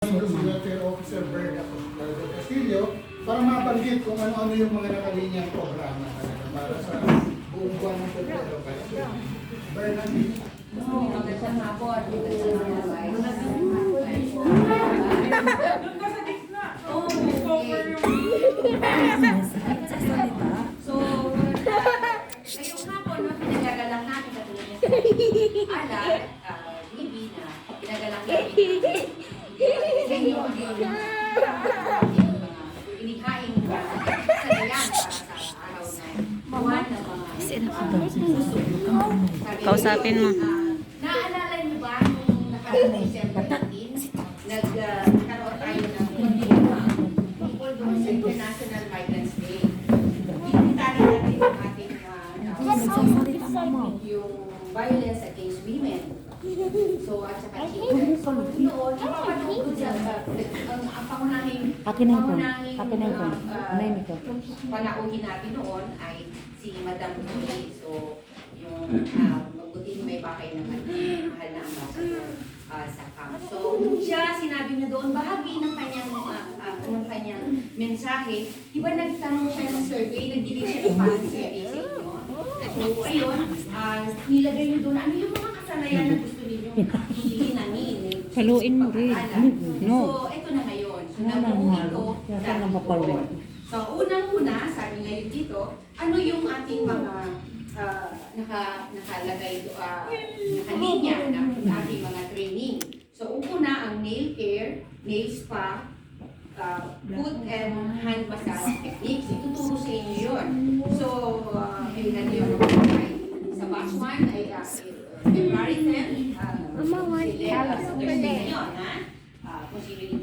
Welfare Officer Berna Castillo para mabanggit kung ano-ano yung mga nakalinyang programa talaga para sa buong buwan ng Pebrero. Berna, Magandang hapon. So, ngayong hapon, pinagagalak natin katulad niya sa alat, Libby na pinagagalak natin sa inyo ang inihaing sanayan para sa araw na buwan ng mga Kausapin mo. Naalala niyo ba nung nakaraang December 19, nagkaroon tayo ng tungkol doon sa International Migrants Day. Pinitali natin yung ating yung violence against women. So, at saka children. So, noon, napapanood ko siya ang pangunahing panauhin natin noon ay si Madam Tony. So, yung mabuting may bakay naman mahal na ambassador sa camp. So, siya, sinabi niya doon, bahagi ng kanyang mensahe, di ba nagtanong siya ng survey, nag-delete siya ng parang survey sa inyo. So, ayun, nilagay niyo doon, ano yung mga kasanayan na gusto ninyo hindi namin. Haluin mo rin. No. So, ito na ngayon. So, nabuhin ko dahil so, unang-una, sabi ngayon dito, ano yung ating mga nakalagay, nakalinya ng ating mga training. So, una ang nail care, nail spa, foot and hand massage techniques. Ituturo sa inyo yun. So, may nandiyo sa batch 1 ay February 10, sa Thursday ngayon, ha? Kung sino yung